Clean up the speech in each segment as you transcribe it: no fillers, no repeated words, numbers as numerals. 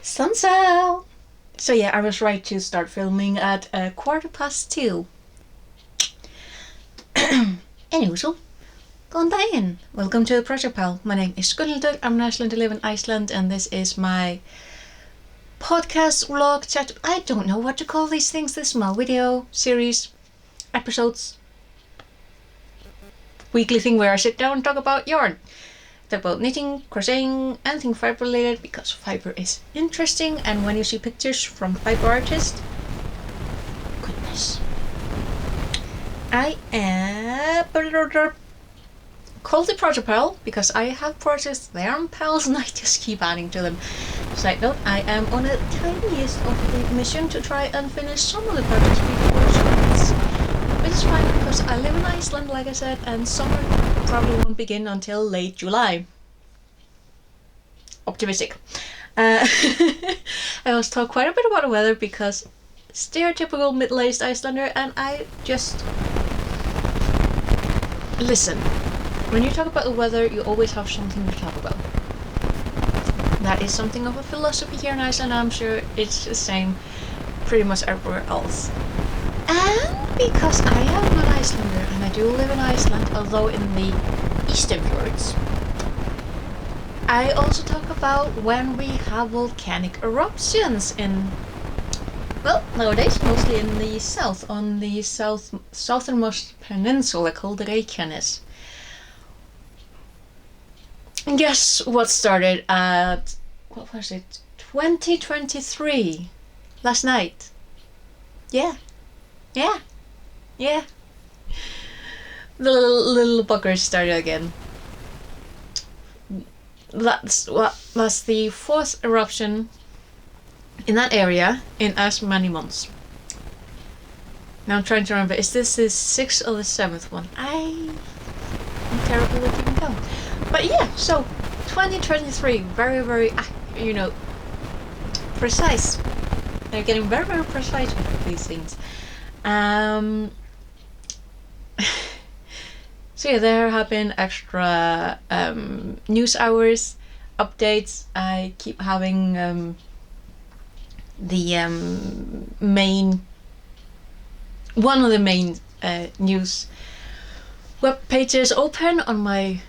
Sunset! So yeah, I was right to start filming at 2:15. Anyway, so góðan daginn. Welcome to the Project Pal. My name is Gunnhildur. I'm an Icelandic, live in Iceland, and this is my podcast, vlog, chat. I don't know what to call these things. This is my video series, episodes, weekly thing where I sit down and talk about yarn. Talk about knitting, crocheting, anything fiber related, because fiber is interesting, and when you see pictures from fiber artists, goodness. I am called the Project Pal because I have projects, they aren't pals, and I just keep adding to them. Side note, I am on a tiniest of the mission to try and finish some of the projects before summer. Which is fine because I live in Iceland, like I said, and summer probably won't begin until late July. Optimistic. I also talk quite a bit about the weather because stereotypical middle-aged Icelander, and I just listen. When you talk about the weather, you always have something to talk about. That is something of a philosophy here in Iceland. I'm sure it's the same pretty much everywhere else. And because I am an Icelander and I do live in Iceland, although in the eastern fjords, I also talk about when we have volcanic eruptions in, well, nowadays mostly in the south, on the southernmost peninsula called Reykjanes. And guess what started at, what was it, 2023, last night. Yeah. The little buggers started again. That's the fourth eruption in that area in as many months. Now I'm trying to remember, is this the 6th or the 7th one? I'm terrible at keeping count. But yeah, so 2023, very, precise. They're getting very precise with these things. So yeah, there have been extra news hours, updates. I keep having one of the main news web pages open on my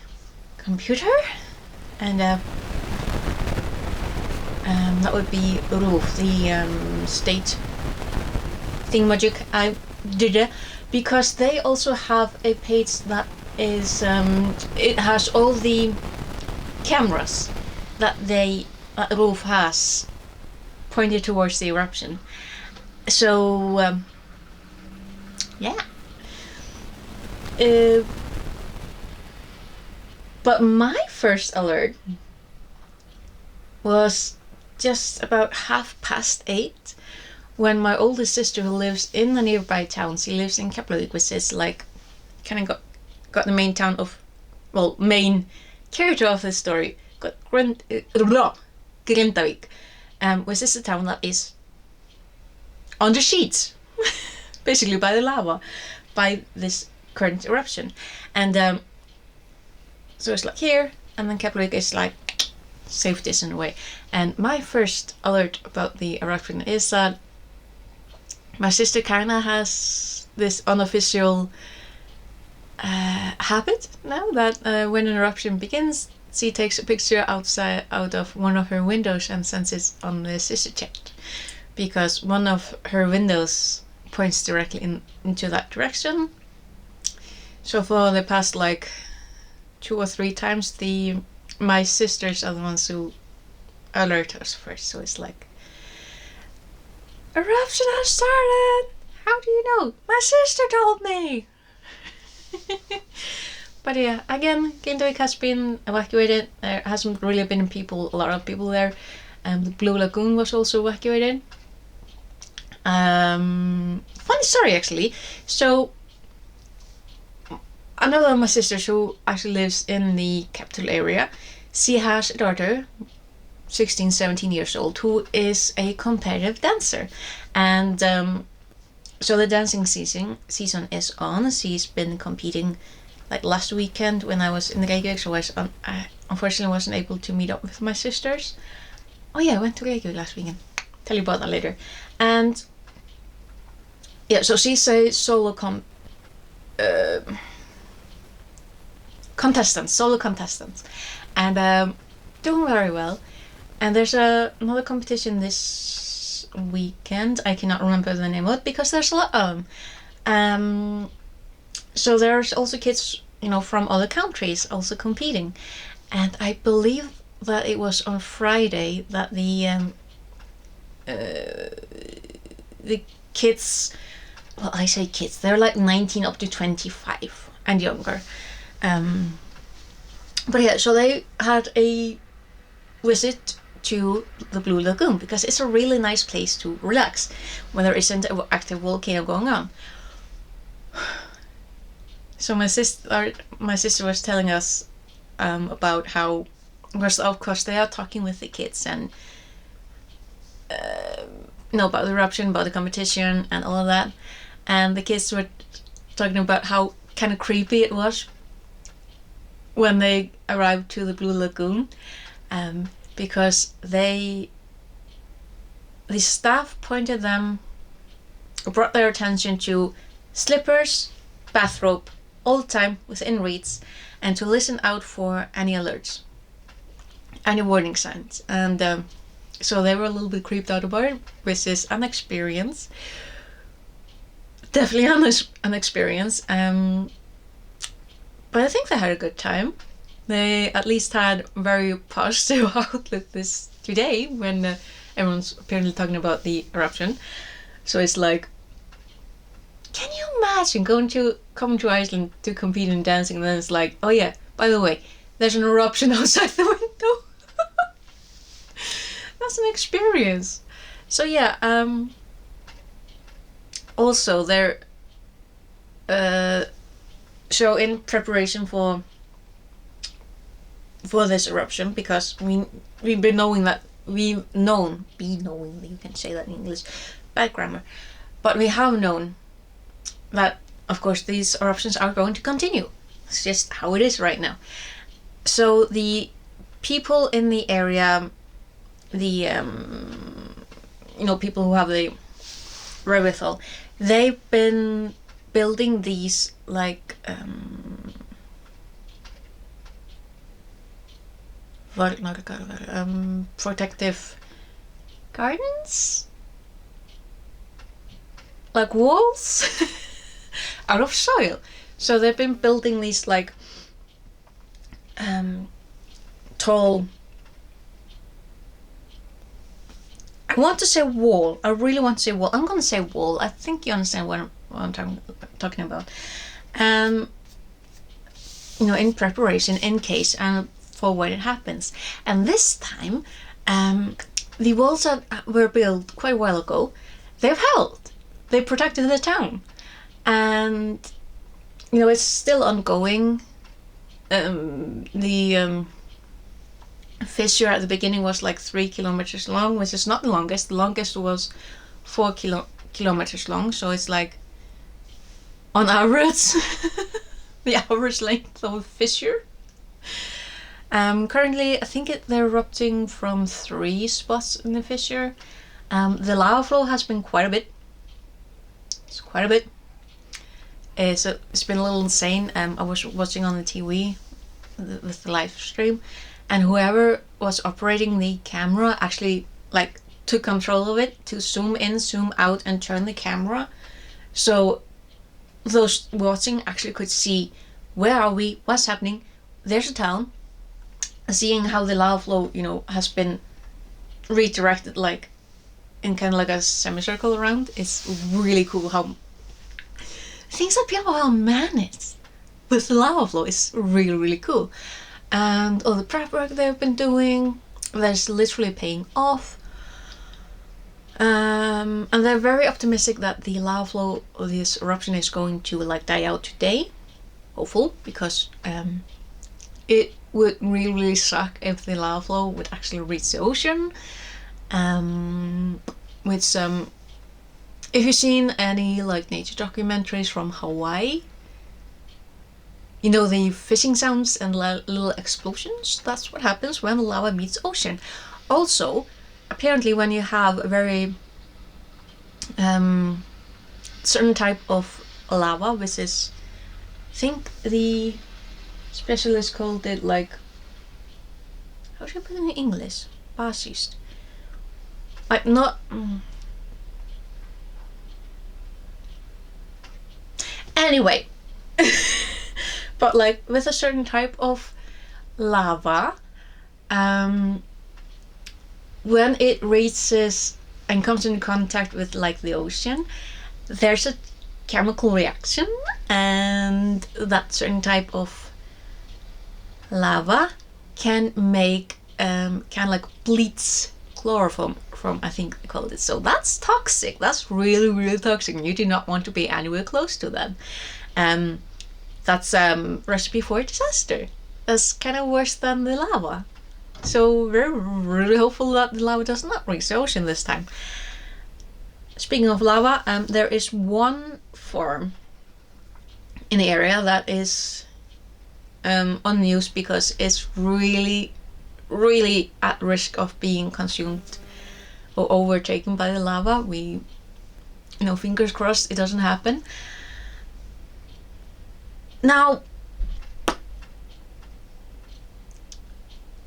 computer, and that would be RÚV, the state thingamajig I did it, because they also have a page that is it has all the cameras that RÚV has pointed towards the eruption. So yeah. But my first alert was just about 8:30 when my oldest sister, who lives in a nearby town, she lives in Keflavik, which is like kind of got the main town of, well, main character of the story, got Grindavík, which is a town that is on the sheets, basically by the lava, by this current eruption. And so it's like here, and then Keflavik is like safe distance away. And my first alert about the eruption is that my sister kinda has this unofficial habit now that when an eruption begins, she takes a picture out of one of her windows and sends it on the sister chat, because one of her windows points directly into that direction. So for the past like 2 or 3 times, my sisters are the ones who alert us first. So it's like, eruption has started! How do you know? My sister told me! But yeah, again, Grindavík has been evacuated. There hasn't really been a lot of people there. The Blue Lagoon was also evacuated. Funny story actually. So another of my sisters, who actually lives in the capital area, she has a daughter, 16, 17 years old, who is a competitive dancer. And so the dancing season is on. She's been competing like last weekend when I was in Reykjavik, so I unfortunately wasn't able to meet up with my sisters. Oh yeah, I went to Reykjavik last weekend. Tell you about that later. And yeah, so she's a solo solo contestant, and doing very well. And there's another competition this weekend. I cannot remember the name of it because there's a lot of them. So there's also kids, from other countries also competing. And I believe that it was on Friday that the kids, well, I say kids, they're like 19 up to 25 and younger. But yeah, so they had a visit to the Blue Lagoon because it's a really nice place to relax when there isn't an active volcano going on. So my sister was telling us about how, of course, they are talking with the kids and about the eruption, about the competition, and all of that. And the kids were talking about how kind of creepy it was when they arrived to the Blue Lagoon, because the staff brought their attention to slippers, bathrobe, all the time within reach, and to listen out for any alerts, any warning signs. And so they were a little bit creeped out about it, which is an experience. Definitely an experience. But I think they had a good time. They at least had very positive outlook this today when everyone's apparently talking about the eruption. So it's like, can you imagine coming to Iceland to compete in dancing, and then it's like, oh yeah, by the way, there's an eruption outside the window. That's an experience. So yeah, also there, so in preparation for this eruption, because we've been knowing that you can say that in English, bad grammar, but we have known that, of course, these eruptions are going to continue. It's just how it is right now. So the people in the area, the people who have the wherewithal, they've been building these like protective gardens, like walls out of soil. So they've been building these like tall, I want to say wall. I really want to say wall. I'm gonna say wall. I think you understand what I'm talking about. In preparation, in case, and for when it happens. And this time, the walls that were built quite a while ago, they've held. They protected the town, and it's still ongoing. The fissure at the beginning was like 3 kilometers long, which is not the longest. The longest was 4 kilometers long, so it's like on average the average length of a fissure. Currently I think they're erupting from 3 spots in the fissure. The lava flow has been quite a bit. It's quite a bit. So it's been a little insane. I was watching on the TV with the live stream, and whoever was operating the camera actually like took control of it to zoom in, zoom out, and turn the camera, so those watching actually could see where are we, what's happening. There's a town. Seeing how the lava flow, has been redirected like in kind of like a semicircle around. It's really cool how things that people have managed with the lava flow is really, really cool. And all the prep work they've been doing, that's literally paying off. And they're very optimistic that the lava flow of this eruption is going to like die out today. Hopeful, because it would really, really suck if the lava flow would actually reach the ocean. If you've seen any like nature documentaries from Hawaii, the fishing sounds and little explosions, that's what happens when lava meets ocean. Also, apparently when you have a very certain type of lava, which is, I think the specialist called it like, how should I put it in English? Basist. Like not. Anyway, but like with a certain type of lava, when it reaches and comes in contact with like the ocean, there's a chemical reaction, and that certain type of lava can make kind of like bleach chloroform from, I think they called it. So that's toxic. That's really, really toxic. You do not want to be anywhere close to that. That's recipe for disaster. That's kind of worse than the lava. So we're really hopeful that the lava does not reach the ocean this time. Speaking of lava, there is one farm in the area that is unused because it's really, really at risk of being consumed or overtaken by the lava. We, fingers crossed it doesn't happen. Now,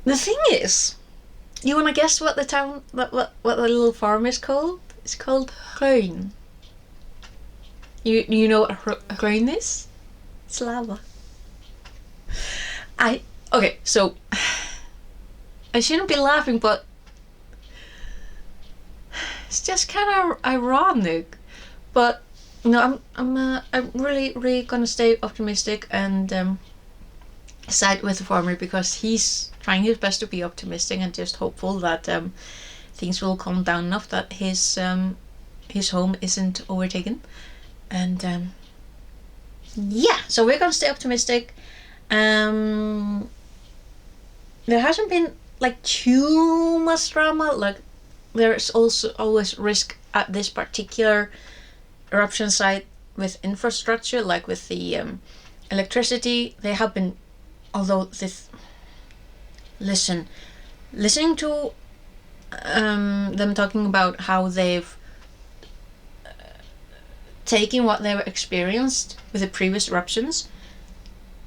the thing is, you wanna guess what the town, what the little farm is called? It's called Hrein. You know what Hrein is? It's lava. Okay, so I shouldn't be laughing, but it's just kind of ironic. But I'm really, really gonna stay optimistic and side with the farmer, because he's trying his best to be optimistic and just hopeful that things will calm down enough that his home isn't overtaken. And yeah, so we're gonna stay optimistic. There hasn't been like too much drama. Like there's also always risk at this particular eruption site with infrastructure, like with the electricity. They have been, although this listening to them talking about how they've taken what they've experienced with the previous eruptions,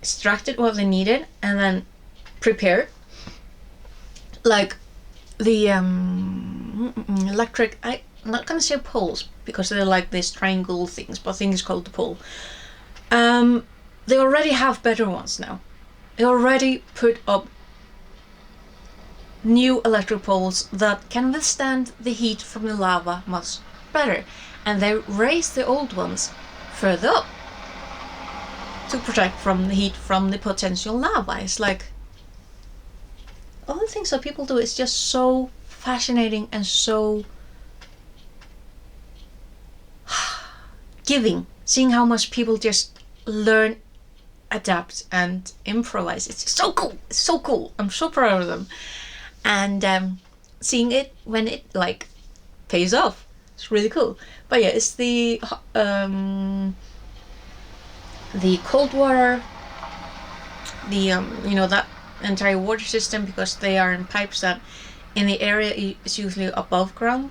extracted what they needed, and then prepared. Like the electric, I'm not gonna say poles because they're like these triangle things, but I think it's called the pole. They already have better ones now. They already put up new electric poles that can withstand the heat from the lava much better, and they raised the old ones further up to protect from the heat from the potential lava. It's like all the things that people do is just so fascinating and so giving, seeing how much people just learn, adapt and improvise. It's so cool. It's so cool. I'm so proud of them. And seeing it when it like pays off, it's really cool. But yeah, it's the cold water, the that entire water system, because they are in pipes that in the area is usually above ground,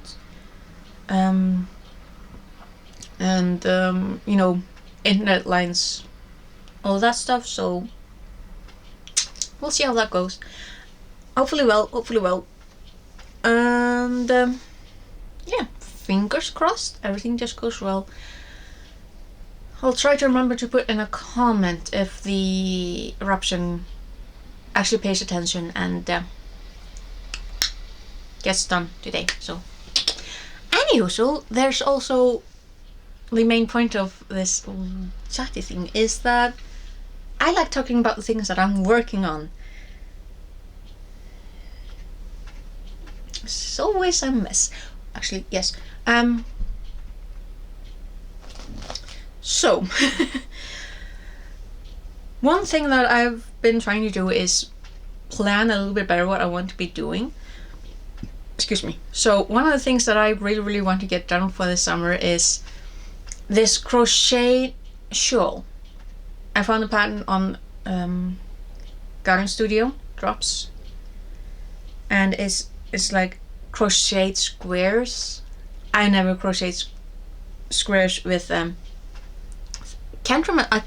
and internet lines, all that stuff. So we'll see how that goes. Hopefully well. And yeah, fingers crossed everything just goes well. I'll try to remember to put in a comment if the eruption actually pays attention and gets done today. So anywho, so there's also the main point of this chatty thing is that I like talking about the things that I'm working on. It's always a mess. Actually, yes. So one thing that I've been trying to do is plan a little bit better what I want to be doing. Excuse me. So one of the things that I really, really want to get done for this summer is this crochet shawl. I found a pattern on Garden Studio Drops, and it's like crocheted squares. I never crocheted squares with can't remember.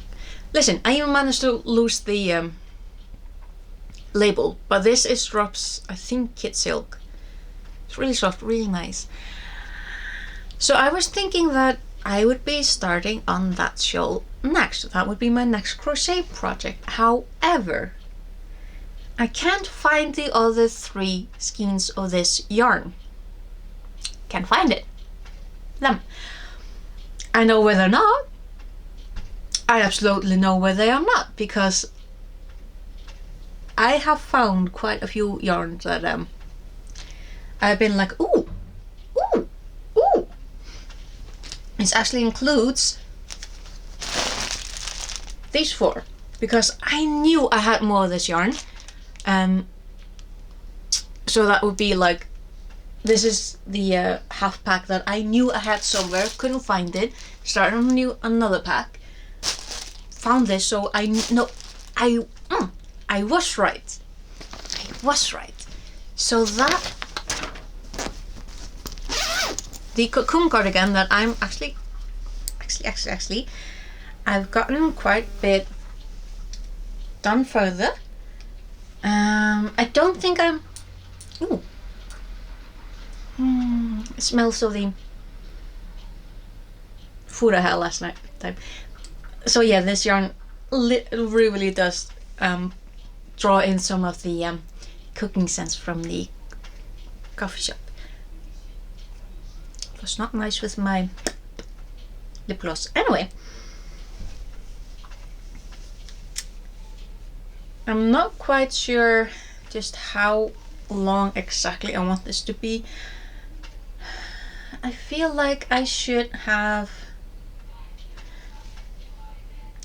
Listen, I even managed to lose the label, but this is Drops, I think, Kid Silk. It's really soft, really nice. So I was thinking that I would be starting on that shawl next. That would be my next crochet project. However, I can't find the other 3 skeins of this yarn. Can't find it. Them. I know where they're not. I absolutely know where they are not, because I have found quite a few yarns that I've been like, ooh, ooh, ooh. This actually includes these 4, because I knew I had more of this yarn. So that would be like, this is the half pack that I knew I had somewhere, couldn't find it, started on another pack, found this, so I know I was right. I was right. So that, the cocoon cardigan that I'm actually, I've gotten quite a bit done further. I don't think I'm, ooh. It smells of the food I had last night. So yeah, this yarn really does draw in some of the cooking scents from the coffee shop. It was not nice with my lip gloss. Anyway, I'm not quite sure just how long exactly I want this to be. I feel like I should have,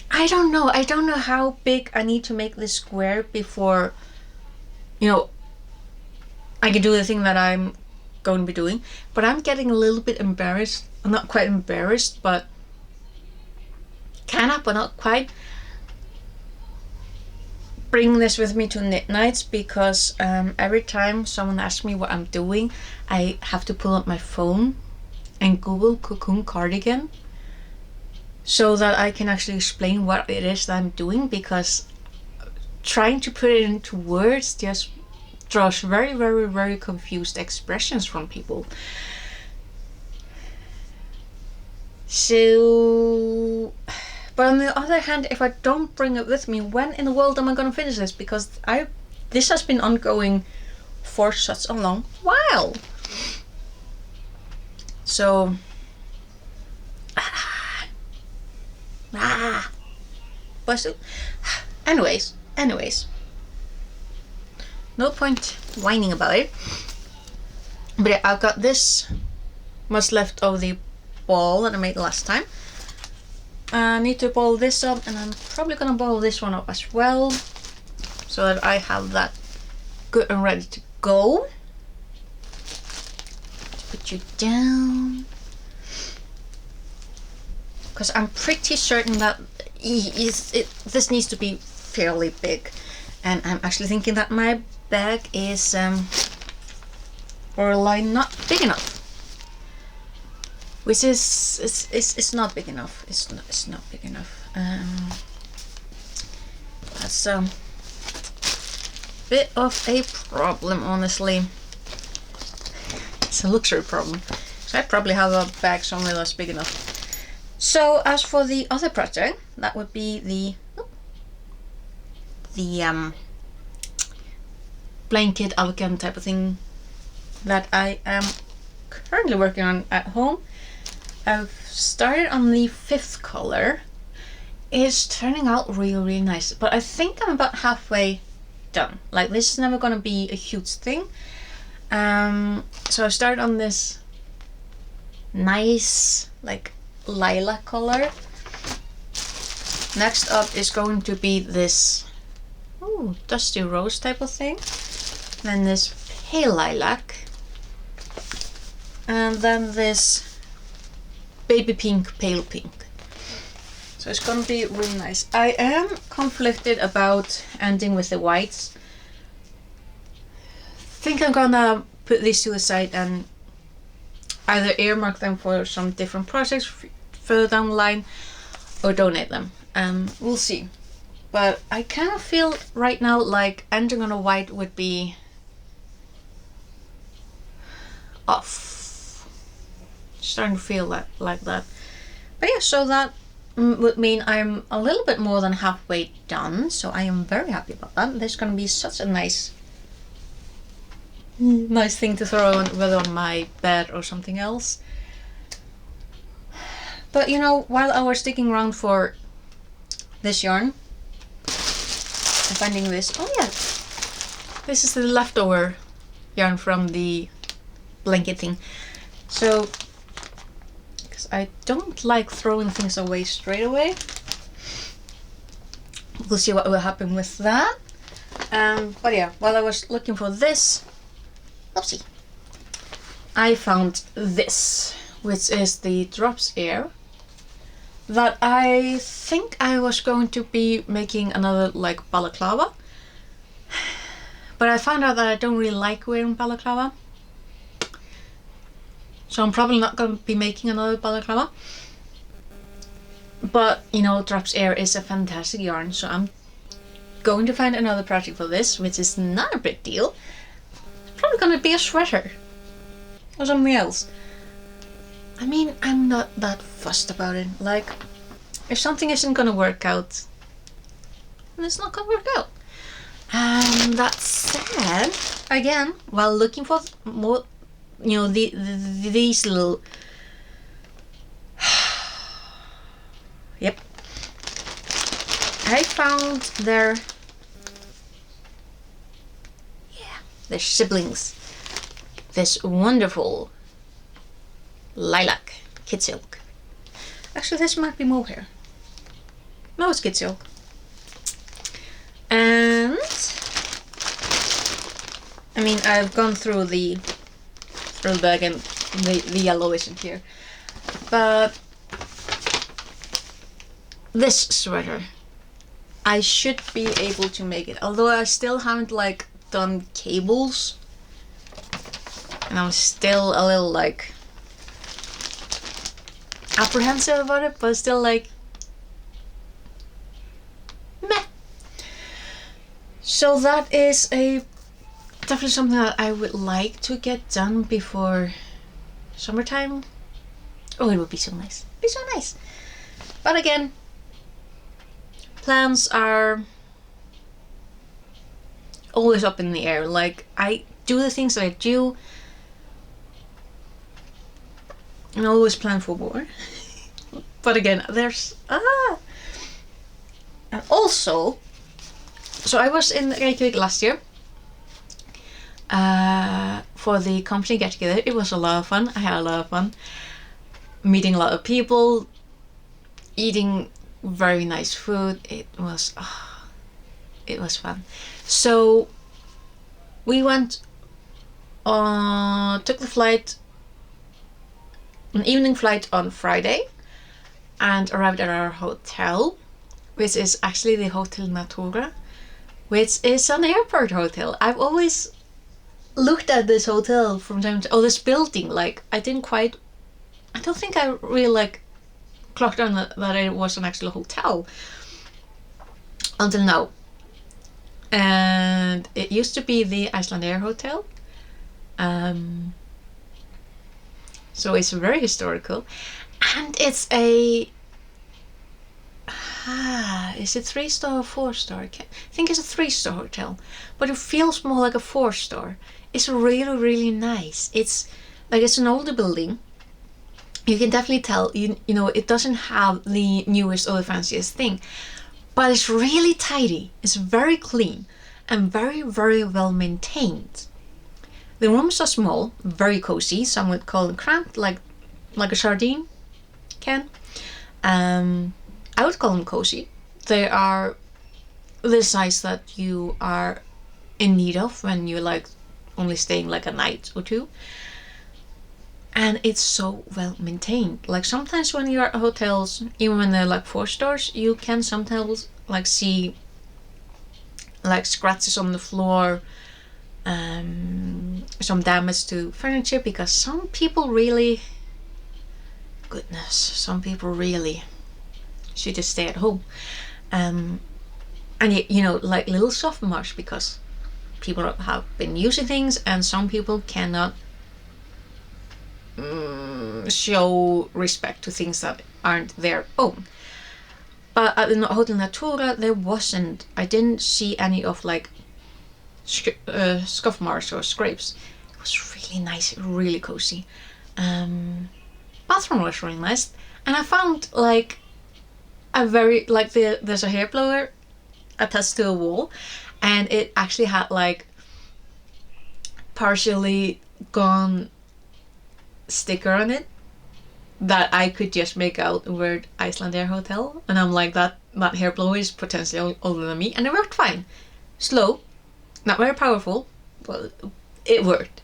I don't know how big I need to make this square before, you know, I can do the thing that I'm going to be doing. But I'm getting a little bit embarrassed. I'm not quite embarrassed, but kinda, but not quite, bring this with me to knit nights, because every time someone asks me what I'm doing, I have to pull up my phone and Google cocoon cardigan so that I can actually explain what it is that I'm doing, because trying to put it into words just draws very confused expressions from people. So, but on the other hand, if I don't bring it with me, when in the world am I going to finish this? Because this has been ongoing for such a long while. So, but anyways, no point whining about it. But yeah, I've got this much left of the ball that I made last time. I need to ball this up, and I'm probably gonna ball this one up as well, so that I have that good and ready to go. Put you down, because I'm pretty certain that this needs to be fairly big, and I'm actually thinking that my bag is borderline not big enough. Which is it's not big enough. It's not big enough. That's a bit of a problem, honestly. It's a luxury problem. So I probably have a bag somewhere that's big enough. So as for the other project, that would be the blanket afghan type of thing that I am currently working on at home. I've started on the 5th color. It's turning out really nice, but I think I'm about halfway done. Like, this is never gonna be a huge thing. So I started on this nice like lilac color. Next up is going to be this dusty rose type of thing, then this pale lilac, and then this baby pink, pale pink. So it's gonna be really nice. I am conflicted about ending with the whites. I think I'm gonna put these to the side and either earmark them for some different projects further down the line or donate them. We'll see. But I kind of feel right now like ending on a white would be off. Starting to feel like that. But yeah, so that would mean I'm a little bit more than halfway done. So I am very happy about that. This is going to be such a nice thing to throw on, whether on my bed or something else. But you know, while I was sticking around for this yarn and finding this, oh yeah, this is the leftover yarn from the blanket thing. So, because I don't like throwing things away straight away. We'll see what will happen with that. But yeah, while I was looking for this, oopsie, I found this, which is the Drops Air, that I think I was going to be making another like balaclava, but I found out that I don't really like wearing balaclava, so I'm probably not going to be making another balaclava. But you know, Drops Air is a fantastic yarn, so I'm going to find another project for this, which is not a big deal. It's probably going to be a sweater or something else. I mean, I'm not that fussed about it. Like, if something isn't gonna work out, then it's not gonna work out. That said, again, while looking for more, you know, these little, yep, I found their siblings. This wonderful lilac kid silk. Actually, this might be mohair. No, it's kid silk. And I mean, I've gone through the bag and the yellow isn't here. But this sweater, I should be able to make it. Although I still haven't like done cables, and I'm still a little like apprehensive about it, but still like meh. So that is definitely something that I would like to get done before summertime. Oh, it would be so nice. It'd be so nice. But again, plans are always up in the air. Like, I do the things that I do and always plan for more. But again, there's and also, so I was in Reykjavik last year for the company get together. It was a lot of fun. I had a lot of fun meeting a lot of people, eating very nice food. It was fun. So we went took the flight, an evening flight on Friday, and arrived at our hotel, which is actually the Hotel Natura, which is an airport hotel. I've always looked at this hotel from time to this building. Like, I don't think I really like clocked on that it was an actual hotel until now. And it used to be the Icelandair Hotel. So it's very historical, and it's a is it 3-star or 4-star? I think it's a 3-star hotel, but it feels more like a 4-star. It's really, really nice. It's like, it's an older building. You can definitely tell, you know, it doesn't have the newest or the fanciest thing, but it's really tidy. It's very clean and very, very well maintained. The rooms are small, very cozy. Some would call them cramped, like a sardine can. I would call them cozy. They are the size that you are in need of when you're like only staying like a night or two. And it's so well maintained. Like, sometimes when you're at hotels, even when they're like 4 stars, you can sometimes like see like scratches on the floor, some damage to furniture, because some people really, goodness, some people really should just stay at home. And you know, like little soft marks, because people have been using things and some people cannot show respect to things that aren't their own. But at the Hotel Natura, there wasn't, I didn't see any of like scuff marks or scrapes. It was really nice, really cozy. Bathroom was really nice, and I found like a very, like there's a hair blower attached to a wall, and it actually had like partially gone sticker on it that I could just make out the word Icelandair Hotel, and I'm like, that hair blower is potentially older than me, and it worked fine. Slow, not very powerful, but it worked.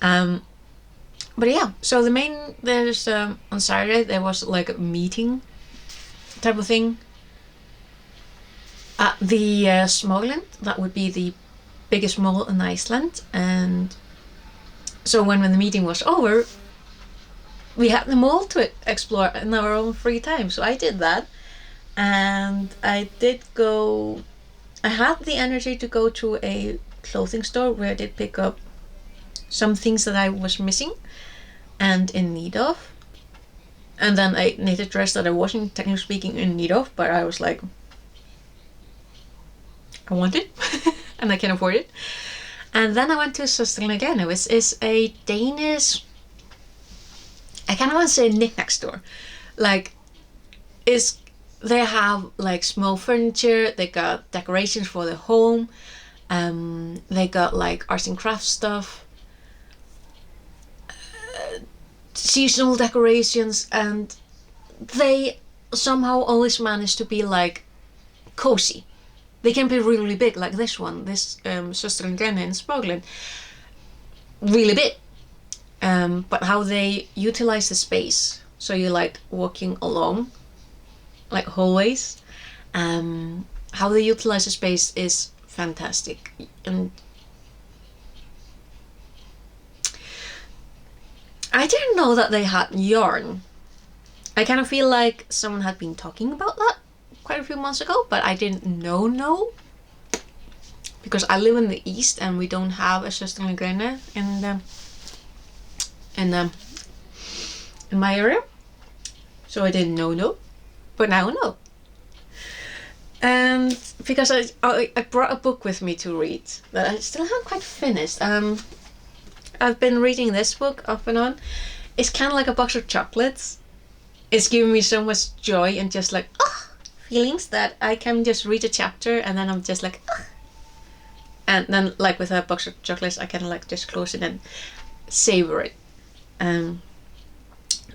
But yeah, so there's on Saturday there was like a meeting type of thing at the Smogland. That would be the biggest mall in Iceland. And so when the meeting was over, we had the mall to explore in our own free time. So I did that, and I had the energy to go to a clothing store where I did pick up some things that I was missing and in need of. And then a knitted dress that I wasn't technically speaking in need of, but I was like, I want it and I can afford it. And then I went to Søstrene Grene, which is a Danish, I kind of want to say knick-knack store. Like, they have like small furniture, they got decorations for the home, they got like arts and crafts stuff, seasonal decorations, and they somehow always manage to be like cozy. They can be really big, like this one, this Søstrene Grene in Smogland, really big. But how they utilize the space, so you're like walking along like hallways, how they utilize the space is fantastic. And I didn't know that they had yarn. I kind of feel like someone had been talking about that quite a few months ago, but I didn't know, because I live in the east and we don't have a Søstrene Grene in my area, so I didn't know, but now I know. And because I brought a book with me to read that I still haven't quite finished. I've been reading this book off and on. It's kind of like a box of chocolates. It's giving me so much joy and just like feelings that I can just read a chapter and then I'm just like and then like with a box of chocolates I can like just close it and savor it.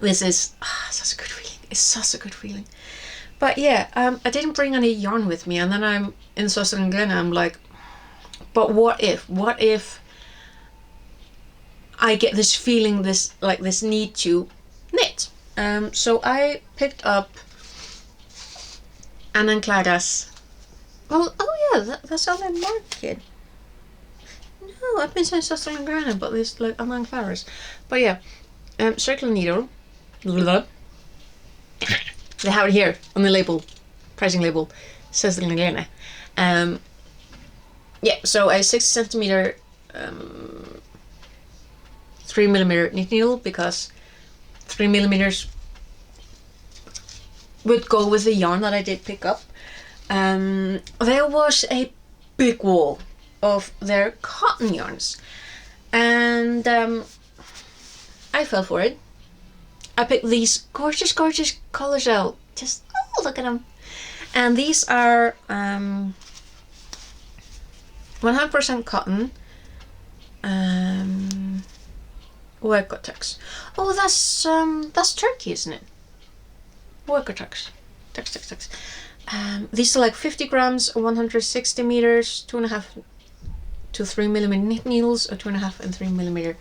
This is such a good feeling. It's such a good feeling. But yeah, I didn't bring any yarn with me, and then I'm in Søstrene Grene, I'm like, but what if I get this feeling, this need to knit. So I picked up Anna Clara's, well, oh yeah, that's on the market. No, I've been saying Søstrene Grene, but there's like Anna Clara's. But yeah, circular needle. They have it here on the label, pricing label, Søstrene Grene. Yeah, so a 60 centimeter 3mm knit needle, because 3mm would go with the yarn that I did pick up. There was a big wall of their cotton yarns, and I fell for it. I picked these gorgeous colors out. Just look at them. And these are 100% cotton. Workotex. Oh, that's Turkey, isn't it? Workotex. Tex. These are like 50 grams, 160 meters, 2.5 to 3mm knit needles, or 2.5 and 3mm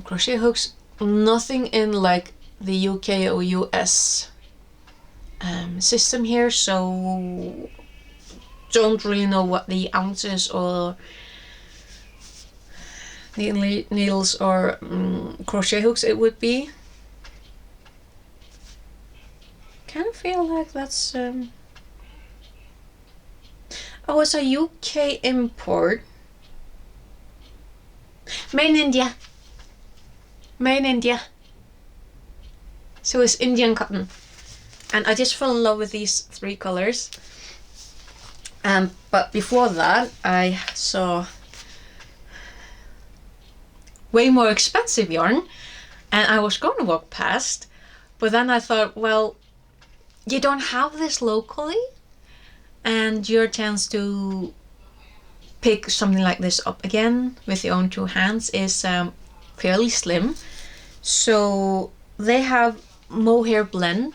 crochet hooks. Nothing in like the UK or US system here, so don't really know what the ounces or needles or crochet hooks it would be. Kind of feel like that's oh, it's a UK import. Made in India. Made in India. So it's Indian cotton. And I just fell in love with these 3 colors. But before that, I saw way more expensive yarn, and I was going to walk past, but then I thought, well, you don't have this locally, and your chance to pick something like this up again with your own 2 hands is fairly slim. So they have mohair blend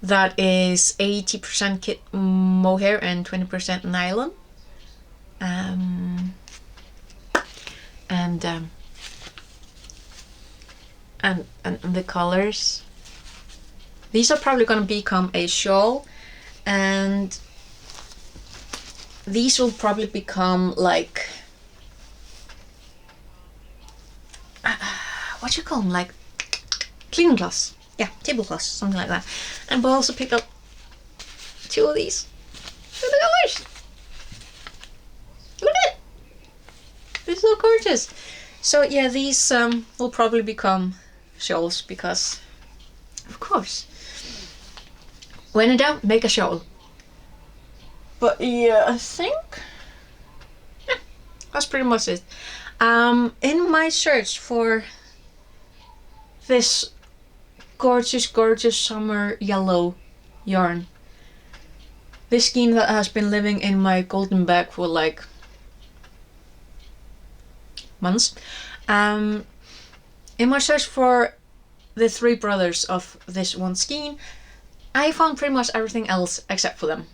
that is 80% mohair and 20% nylon. And the colors. These are probably going to become a shawl, and these will probably become like what you call them, like cleaning cloths. Yeah, tablecloths, something like that. And we'll also pick up 2 of these. Look at the colors. Look at it. They're so gorgeous. So yeah, these will probably become shawls because, of course, when in doubt, make a shawl. But yeah, I think that's pretty much it. In my search for this gorgeous summer yellow yarn, this skein that has been living in my golden bag for like months, in my search for the 3 brothers of this one skein, I found pretty much everything else except for them.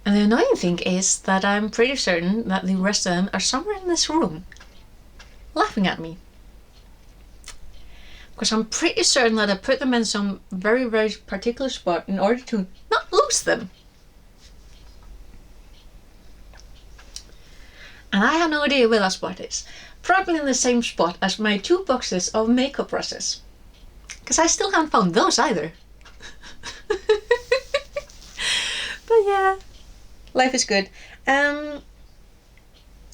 And the annoying thing is that I'm pretty certain that the rest of them are somewhere in this room laughing at me. Because I'm pretty certain that I put them in some very particular spot in order to not lose them. And I have no idea where that spot is. Probably in the same spot as my 2 boxes of makeup brushes. Because I still haven't found those either. But yeah, life is good.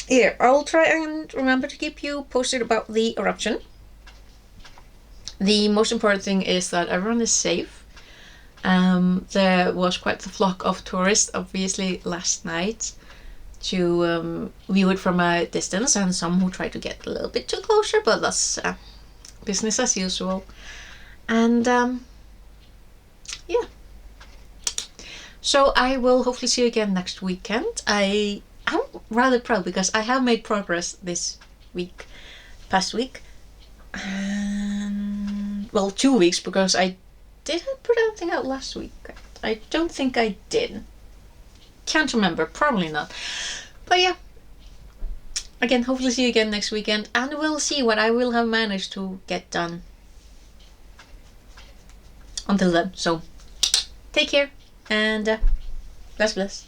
Here, I'll try and remember to keep you posted about the eruption. The most important thing is that everyone is safe. There was quite the flock of tourists, obviously, last night to view it from a distance, and some who tried to get a little bit too closer, but that's business as usual. And yeah. So I will hopefully see you again next weekend. I'm rather proud because I have made progress this week, past week. Well, 2 weeks, because I didn't put anything out last week. I don't think I did. Can't remember, probably not. But yeah, again, hopefully see you again next weekend, and we'll see what I will have managed to get done until then. So take care, and bless.